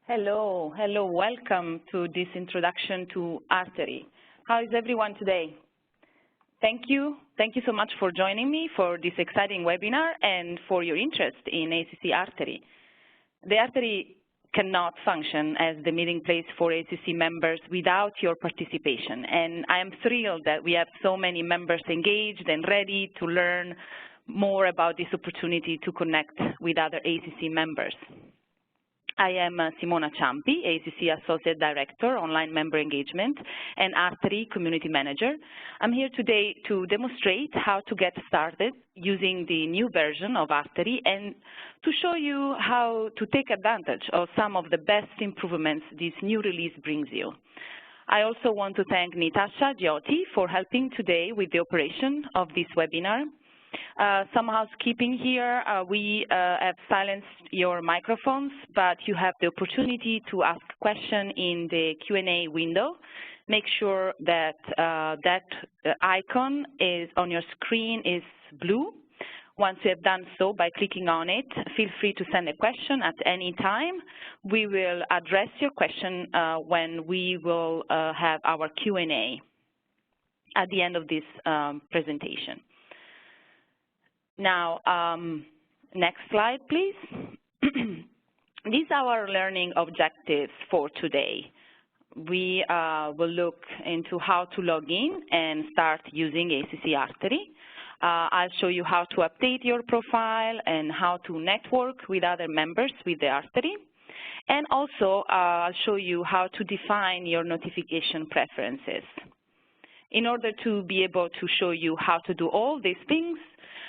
Hello, welcome to this introduction to artery. How is everyone today? Thank you so much for joining me for this exciting webinar and for your interest in AACC artery. The artery cannot function as the meeting place for AACC members without your participation, and I am thrilled that we have so many members engaged and ready to learn more about this opportunity to connect with other AACC members. I am Simona Ciampi, AACC Associate Director, Online Member Engagement, and Artery Community Manager. I'm here today to demonstrate how to get started using the new version of Artery and to show you how to take advantage of some of the best improvements this new release brings you. I also want to thank Natasha Giotti for helping today with the operation of this webinar. Some housekeeping here. We have silenced your microphones, but you have the opportunity to ask questions in the Q&A window. Make sure that that icon is on your screen is blue. Once you have done so by clicking on it, feel free to send a question at any time. We will address your question when we will have our Q&A at the end of this presentation. Now, next slide, please. These are our learning objectives for today. We will look into how to log in and start using AACC Artery. I'll show you how to update your profile and how to network with other members with the Artery. And also, I'll show you how to define your notification preferences. In order to be able to show you how to do all these things,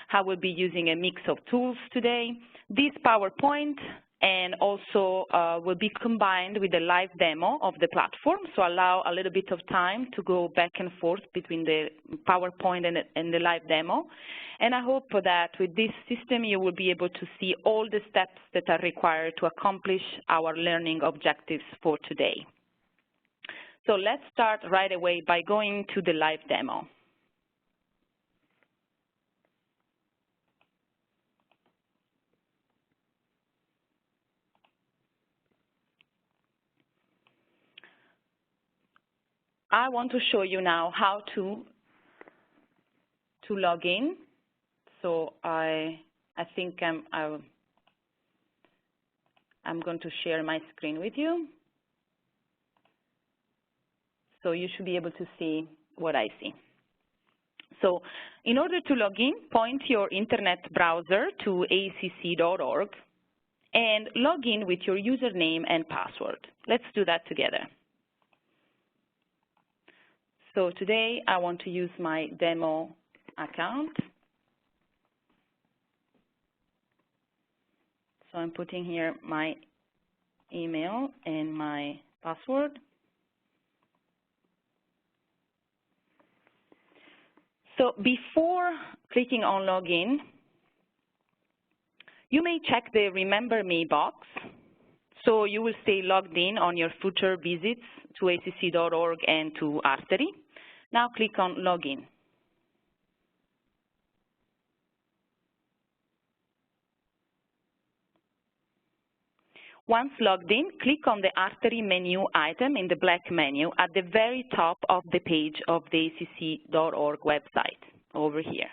I will be using a mix of tools today. This PowerPoint and also will be combined with a live demo of the platform, so allow a little bit of time to go back and forth between the PowerPoint and the live demo. And I hope that with this system you will be able to see all the steps that are required to accomplish our learning objectives for today. So let's start right away by going to the live demo. I want to show you now how to log in. So I think I'm going to share my screen with you. So you should be able to see what I see. So in order to log in, point your internet browser to aacc.org and log in with your username and password. Let's do that together. So today I want to use my demo account. So I'm putting here my email and my password. So before clicking on login, you may check the Remember Me box. So you will stay logged in on your future visits to aacc.org and to Artery. Now click on Login. Once logged in, click on the Artery menu item in the black menu at the very top of the page of the aacc.org website, over here.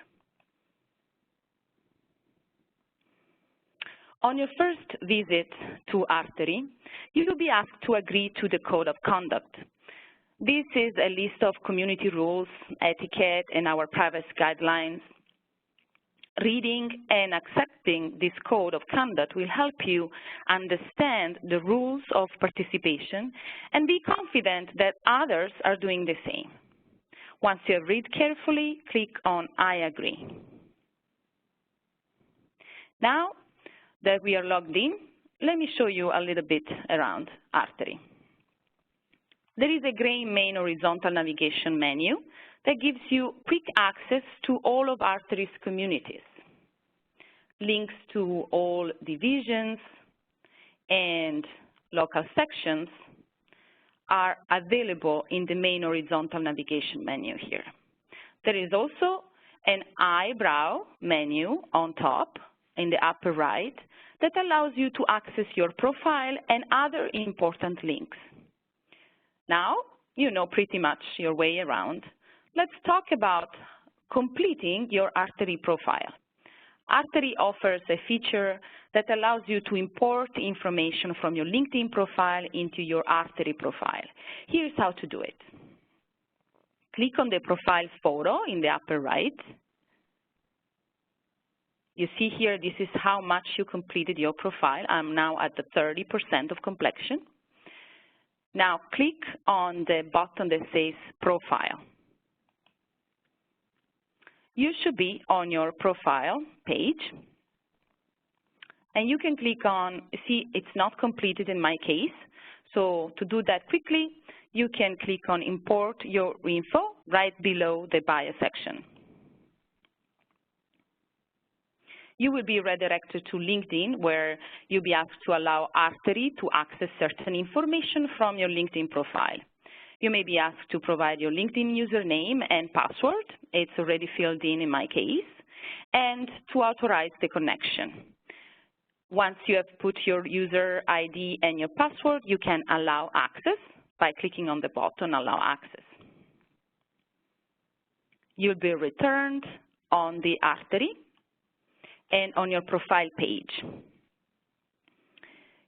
On your first visit to Artery, you will be asked to agree to the Code of Conduct. This is a list of community rules, etiquette, and our privacy guidelines. Reading and accepting this Code of Conduct will help you understand the rules of participation and be confident that others are doing the same. Once you have read carefully, click on I agree. Now that we are logged in, let me show you a little bit around Artery. There is a gray main horizontal navigation menu that gives you quick access to all of Artery's communities. Links to all divisions and local sections are available in the main horizontal navigation menu here. There is also an eyebrow menu on top in the upper right that allows you to access your profile and other important links. Now, you know pretty much your way around. Let's talk about completing your Artery profile. Artery offers a feature that allows you to import information from your LinkedIn profile into your Artery profile. Here's how to do it. Click on the profile photo in the upper right. You see here, this is how much you completed your profile. I'm now at the 30% of completion. Now click on the button that says Profile. You should be on your profile page, and you can click on, see, it's not completed in my case, so to do that quickly, you can click on Import Your Info right below the Bio section. You will be redirected to LinkedIn, where you'll be asked to allow Artery to access certain information from your LinkedIn profile. You may be asked to provide your LinkedIn username and password. It's already filled in my case, and to authorize the connection. Once you have put your user ID and your password, you can allow access by clicking on the button Allow Access. You'll be returned on the Artery and on your profile page.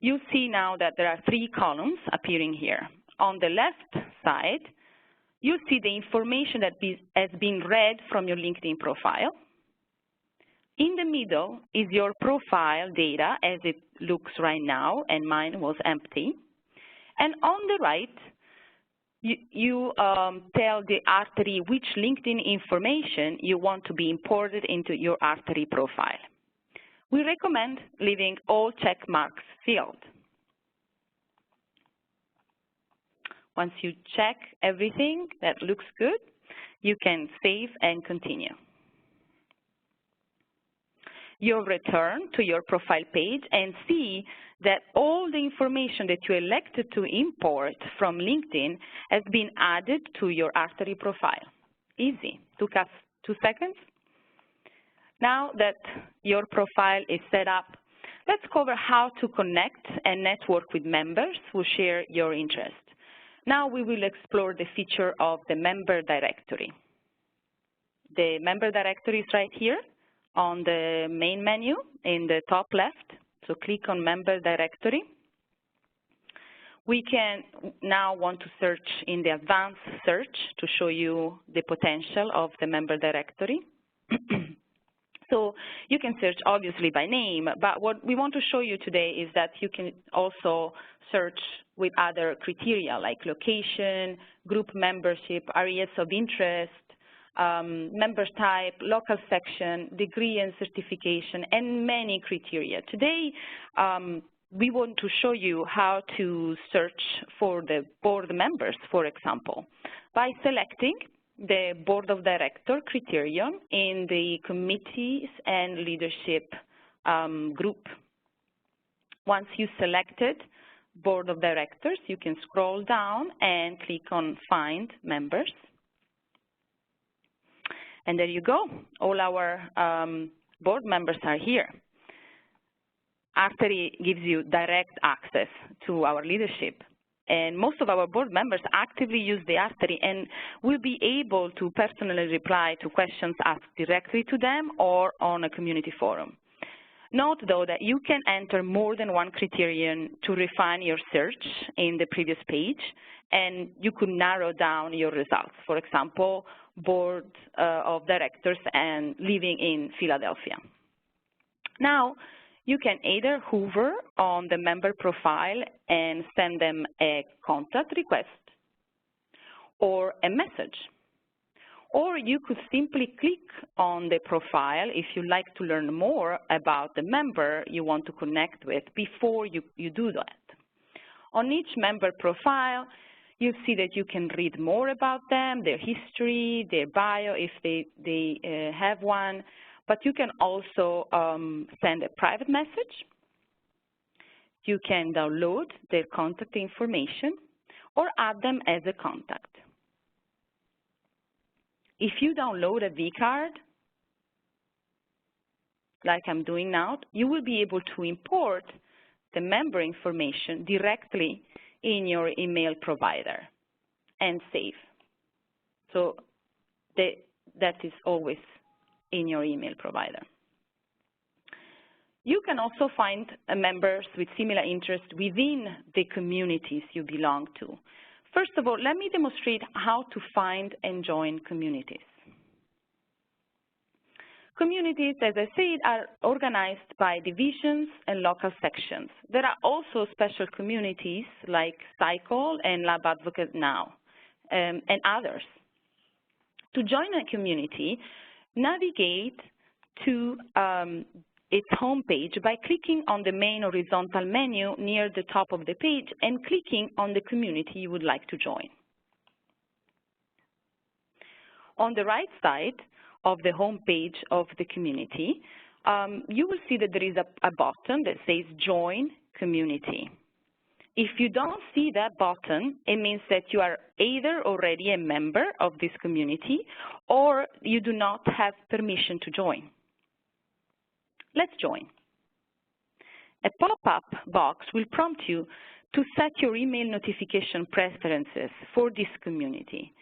You see now that there are 3 columns appearing here. On the left side, you see the information that has been read from your LinkedIn profile. In the middle is your profile data as it looks right now, and mine was empty. And on the right, you tell the Artery which LinkedIn information you want to be imported into your Artery profile. We recommend leaving all check marks filled. Once you check everything that looks good, you can save and continue. You'll return to your profile page and see that all the information that you elected to import from LinkedIn has been added to your Artery profile. Easy. Took us 2 seconds. Now that your profile is set up, let's cover how to connect and network with members who share your interest. Now we will explore the feature of the member directory. The member directory is right here on the main menu in the top left. So click on member directory. We can now want to search in the advanced search to show you the potential of the member directory. So you can search obviously by name, but what we want to show you today is that you can also search with other criteria like location, group membership, areas of interest, member type, local section, degree and certification, and many criteria. Today, we want to show you how to search for the board members, for example, by selecting the Board of Directors criterion in the Committees and Leadership group. Once you selected Board of Directors, you can scroll down and click on Find Members. And there you go. All our board members are here. Artery gives you direct access to our leadership. And most of our board members actively use the Artery and will be able to personally reply to questions asked directly to them or on a community forum. Note, though, that you can enter more than one criterion to refine your search in the previous page, and you could narrow down your results. For example, Board of Directors and living in Philadelphia. Now, you can either hover on the member profile and send them a contact request or a message. Or you could simply click on the profile if you'd like to learn more about the member you want to connect with before you do that. On each member profile, you see that you can read more about them, their history, their bio if they have one, but you can also send a private message. You can download their contact information or add them as a contact. If you download a vCard, like I'm doing now, you will be able to import the member information directly in your email provider and save. So that is always in your email provider. You can also find members with similar interests within the communities you belong to. First of all, let me demonstrate how to find and join communities. Communities, as I said, are organized by divisions and local sections. There are also special communities like Cycle and Lab Advocate Now, and others. To join a community, navigate to its homepage by clicking on the main horizontal menu near the top of the page and clicking on the community you would like to join. On the right side of the homepage of the community, you will see that there is a button that says Join Community. If you don't see that button, it means that you are either already a member of this community or you do not have permission to join. Let's join. A pop-up box will prompt you to set your email notification preferences for this community.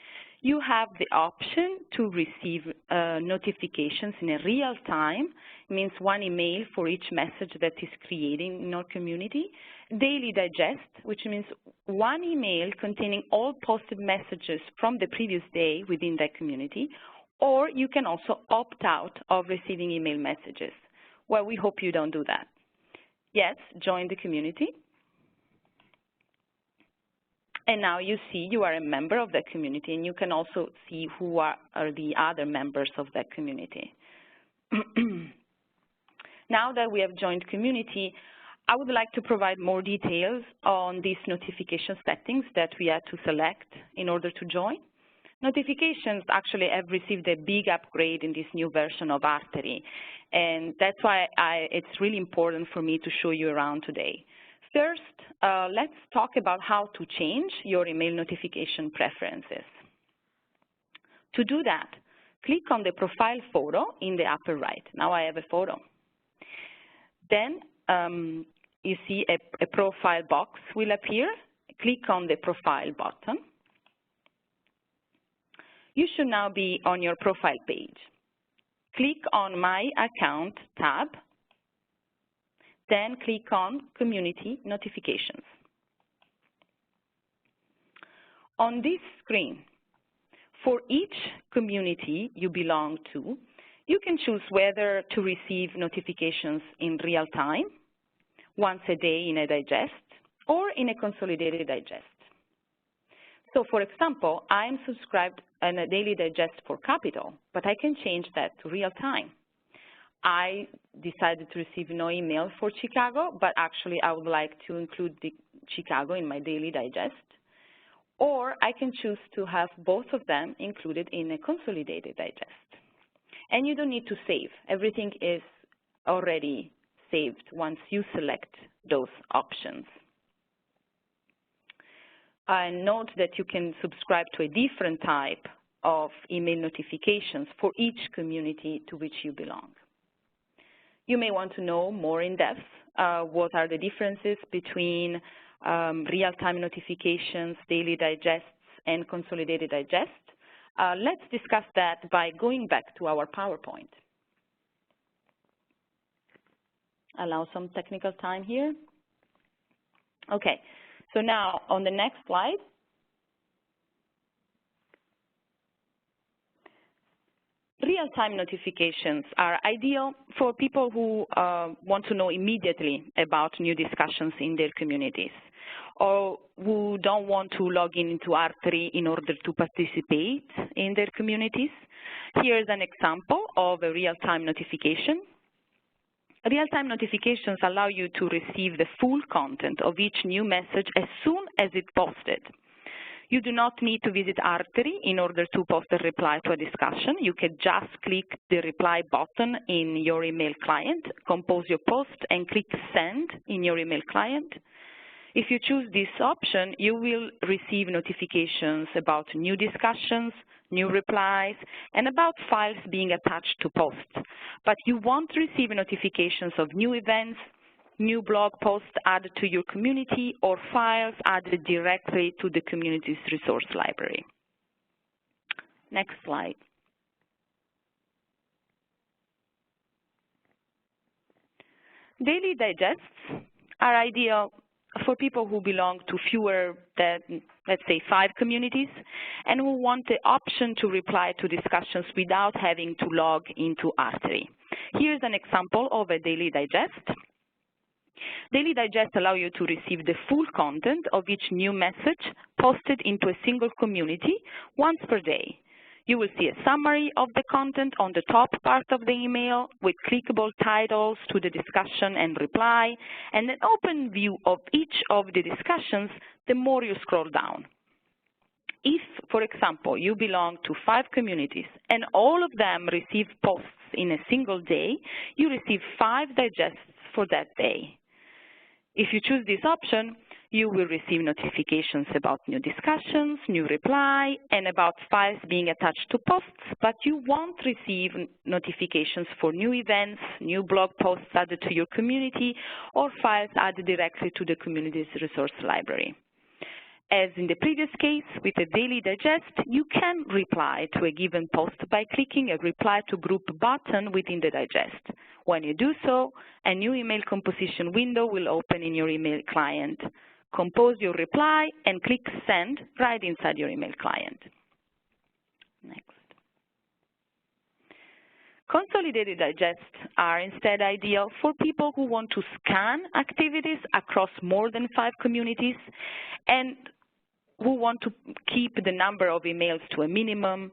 You have the option to receive notifications in real time. It means one email for each message that is created in your community. Daily digest, which means one email containing all posted messages from the previous day within that community. Or you can also opt out of receiving email messages. Well, we hope you don't do that. Yes, join the community. And now you see you are a member of that community, and you can also see who are the other members of that community. Now that we have joined community, I would like to provide more details on these notification settings that we had to select in order to join. Notifications actually have received a big upgrade in this new version of Artery, and that's why it's really important for me to show you around today. First, let's talk about how to change your email notification preferences. To do that, click on the profile photo in the upper right. Now I have a photo. Then you see a profile box will appear. Click on the profile button. You should now be on your profile page. Click on My Account tab. Then click on Community Notifications. On this screen, for each community you belong to, you can choose whether to receive notifications in real time, once a day in a digest, or in a consolidated digest. So for example, I'm subscribed in a daily digest for Capital, but I can change that to real time. I decided to receive no email for Chicago, but actually I would like to include the Chicago in my daily digest. Or I can choose to have both of them included in a consolidated digest. And you don't need to save. Everything is already saved once you select those options. And note that you can subscribe to a different type of email notifications for each community to which you belong. You may want to know more in depth what are the differences between real-time notifications, daily digests, and consolidated digests. Let's discuss that by going back to our PowerPoint. Allow some technical time here. Okay, so now on the next slide, real-time notifications are ideal for people who want to know immediately about new discussions in their communities, or who don't want to log into Artery in order to participate in their communities. Here's an example of a real-time notification. Real-time notifications allow you to receive the full content of each new message as soon as it's posted. You do not need to visit Artery in order to post a reply to a discussion. You can just click the reply button in your email client, compose your post, and click send in your email client. If you choose this option, you will receive notifications about new discussions, new replies, and about files being attached to posts. But you won't receive notifications of new events, new blog posts added to your community, or files added directly to the community's resource library. Next slide. Daily digests are ideal for people who belong to fewer than, let's say, 5 communities, and who want the option to reply to discussions without having to log into Artery. Here's an example of a daily digest. Daily digests allow you to receive the full content of each new message posted into a single community once per day. You will see a summary of the content on the top part of the email with clickable titles to the discussion and reply, and an open view of each of the discussions the more you scroll down. If, for example, you belong to 5 communities and all of them receive posts in a single day, you receive 5 digests for that day. If you choose this option, you will receive notifications about new discussions, new reply, and about files being attached to posts, but you won't receive notifications for new events, new blog posts added to your community, or files added directly to the community's resource library. As in the previous case, with a daily digest, you can reply to a given post by clicking a Reply to Group button within the digest. When you do so, a new email composition window will open in your email client. Compose your reply and click Send right inside your email client. Next. Consolidated digests are instead ideal for people who want to scan activities across more than 5 communities and who want to keep the number of emails to a minimum,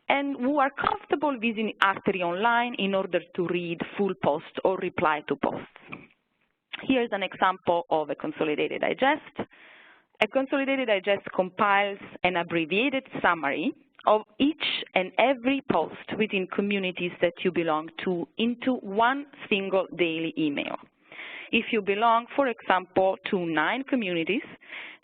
and who are comfortable visiting Artery online in order to read full posts or reply to posts. Here's an example of a consolidated digest. A consolidated digest compiles an abbreviated summary of each and every post within communities that you belong to into one single daily email. If you belong, for example, to 9 communities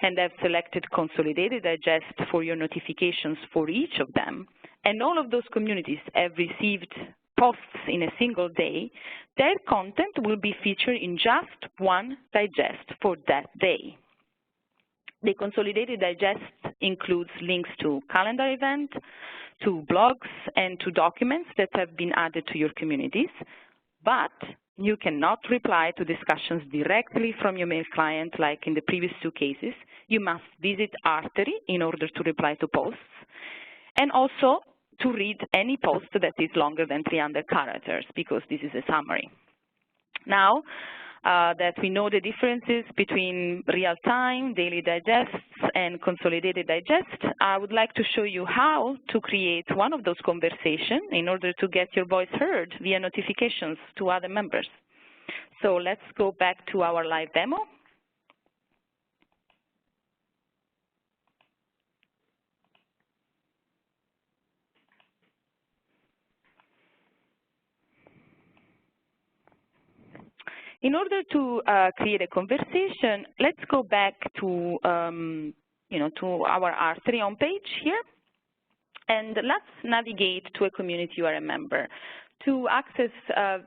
and have selected Consolidated Digest for your notifications for each of them, and all of those communities have received posts in a single day, their content will be featured in just one digest for that day. The Consolidated Digest includes links to calendar events, to blogs, and to documents that have been added to your communities, but you cannot reply to discussions directly from your mail client like in the previous 2 cases. You must visit Artery in order to reply to posts, and also to read any post that is longer than 300 characters, because this is a summary. Now that we know the differences between real-time, daily digests, and consolidated digests, I would like to show you how to create one of those conversations in order to get your voice heard via notifications to other members. So let's go back to our live demo. In order to create a conversation, let's go back to, to our Artery homepage here, and let's navigate to a community you are a member. To access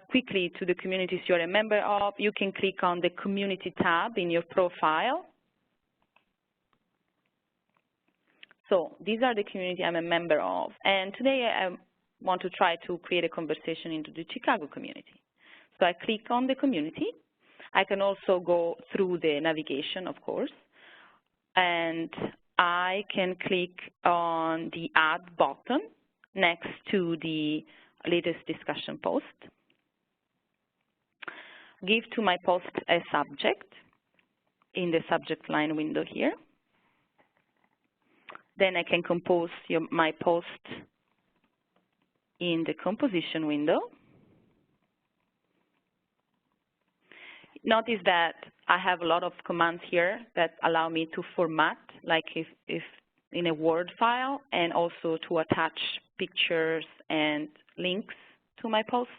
quickly to the communities you are a member of, you can click on the Community tab in your profile. So these are the community I'm a member of, and today I want to try to create a conversation into the Chicago community. So I click on the community. I can also go through the navigation, of course, and I can click on the Add button next to the latest discussion post. Give to my post a subject in the subject line window here. Then I can compose my post in the composition window. Notice that I have a lot of commands here that allow me to format, like if in a Word file, and also to attach pictures and links to my post.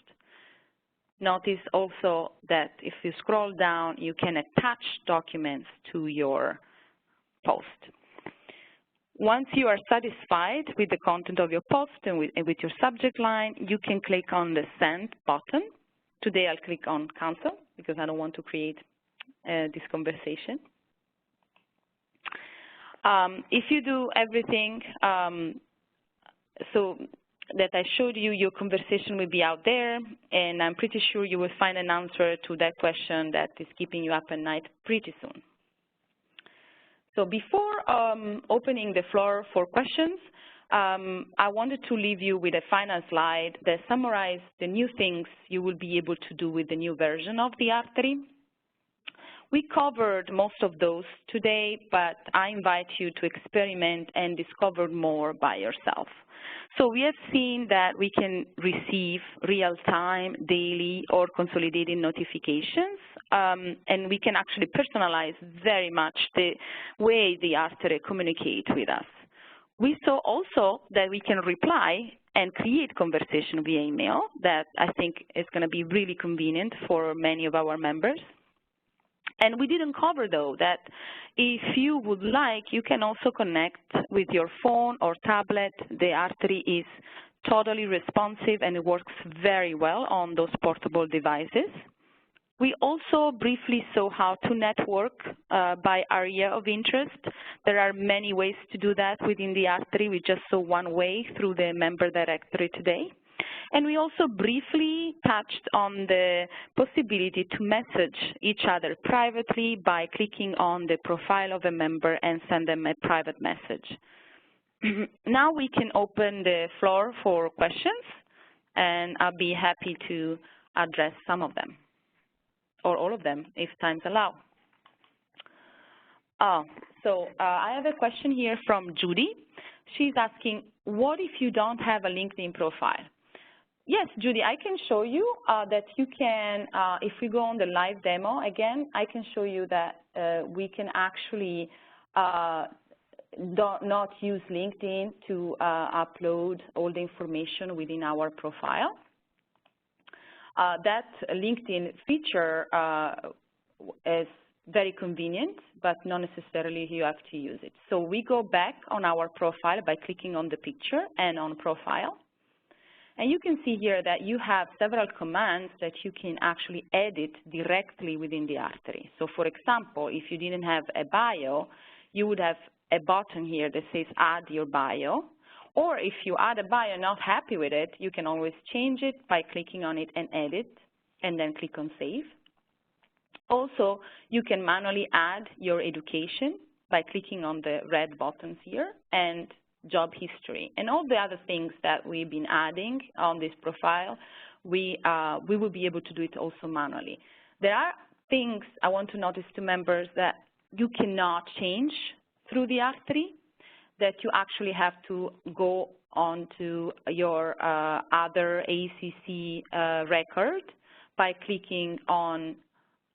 Notice also that if you scroll down, you can attach documents to your post. Once you are satisfied with the content of your post and with your subject line, you can click on the Send button. Today I'll click on Cancel because I don't want to create this conversation. If you do everything so that I showed you, your conversation will be out there, and I'm pretty sure you will find an answer to that question that is keeping you up at night pretty soon. So before opening the floor for questions, I wanted to leave you with a final slide that summarizes the new things you will be able to do with the new version of the Artery. We covered most of those today, but I invite you to experiment and discover more by yourself. So we have seen that we can receive real-time, daily, or consolidated notifications, and we can actually personalize very much the way the Artery communicates with us. We saw also that we can reply and create conversation via email that I think is going to be really convenient for many of our members. And we didn't cover, though, that if you would like, you can also connect with your phone or tablet. The Artery is totally responsive, and it works very well on those portable devices. We also briefly saw how to network by area of interest. There are many ways to do that within the Artery. We just saw one way through the member directory today. And we also briefly touched on the possibility to message each other privately by clicking on the profile of a member and send them a private message. Now we can open the floor for questions, and I'll be happy to address some of them, or all of them, if times allow. I have a question here from Judy. She's asking, what if you don't have a LinkedIn profile? Yes, Judy, I can show you that you can, if we go on the live demo again, I can show you that we can actually not use LinkedIn to upload all the information within our profile. That LinkedIn feature is very convenient, but not necessarily you have to use it. So we go back on our profile by clicking on the picture and on profile. And you can see here that you have several commands that you can actually edit directly within the Artery. So for example, if you didn't have a bio, you would have a button here that says add your bio. Or if you add a bio and not happy with it, you can always change it by clicking on it and edit, and then click on save. Also, you can manually add your education by clicking on the red buttons here, and job history. And all the other things that we've been adding on this profile, we will be able to do it also manually. There are things I want to notice to members that you cannot change through the Artery, that you actually have to go onto your other AACC record by clicking on,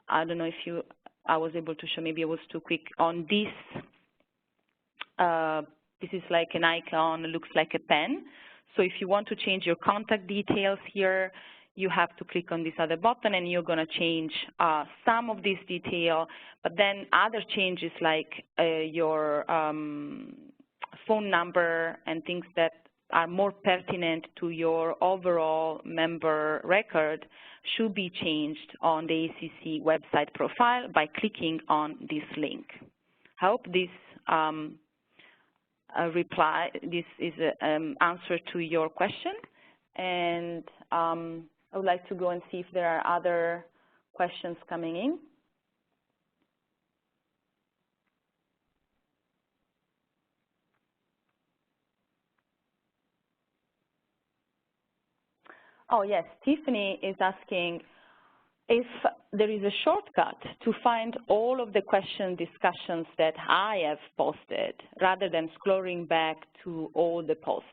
I don't know if I was able to show, maybe I was too quick, on this. This is like an icon, looks like a pen. So if you want to change your contact details here, you have to click on this other button, and you're going to change some of this detail. But then other changes like your phone number and things that are more pertinent to your overall member record should be changed on the AACC website profile by clicking on this link. I hope this this is an answer to your question, and I would like to go and see if there are other questions coming in. Oh yes, Tiffany is asking if there is a shortcut to find all of the question discussions that I have posted rather than scrolling back to all the posts.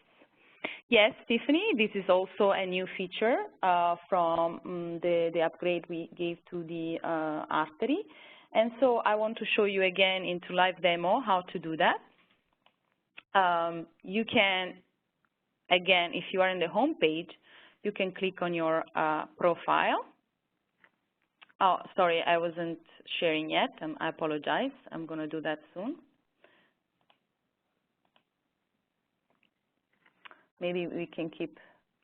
Yes, Tiffany, this is also a new feature from the upgrade we gave to the Artery. And so I want to show you again into live demo how to do that. You can, again, if you are in the home page, you can click on your profile Oh, sorry, I wasn't sharing yet. I apologize. I'm going to do that soon. Maybe we can keep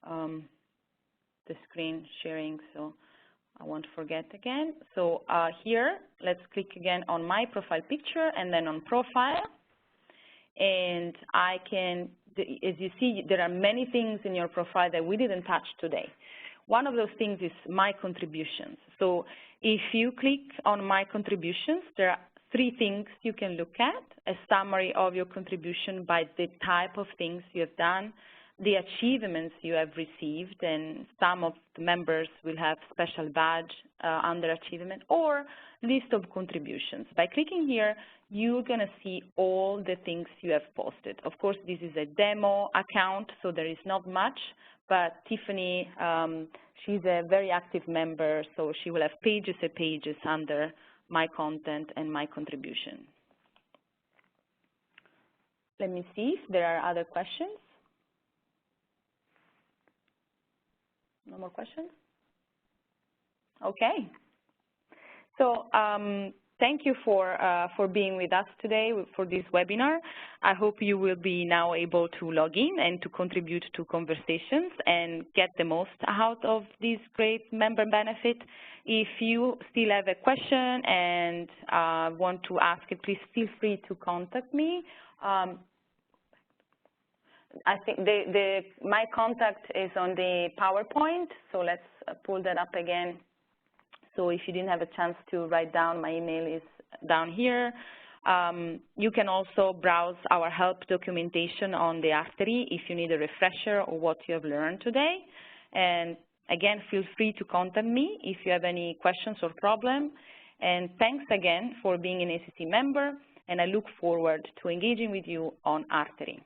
the screen sharing so I won't forget again. So here, let's click again on my profile picture and then on profile. And I can, as you see, there are many things in your profile that we didn't touch today. One of those things is my contributions. So if you click on my contributions, there are 3 things you can look at: a summary of your contribution by the type of things you have done, the achievements you have received, and some of the members will have special badge under achievement, or list of contributions. By clicking here, you're going to see all the things you have posted. Of course, this is a demo account, so there is not much, but Tiffany, she's a very active member, so she will have pages and pages under my content and my contribution. Let me see if there are other questions. No more questions? Okay. So thank you for being with us today for this webinar. I hope you will be now able to log in and to contribute to conversations and get the most out of this great member benefit. If you still have a question and want to ask it, please feel free to contact me. I think my contact is on the PowerPoint, so let's pull that up again. So if you didn't have a chance to write down, my email is down here. You can also browse our help documentation on the Artery if you need a refresher of what you have learned today. And again, feel free to contact me if you have any questions or problems. And thanks again for being an AACC member, and I look forward to engaging with you on Artery.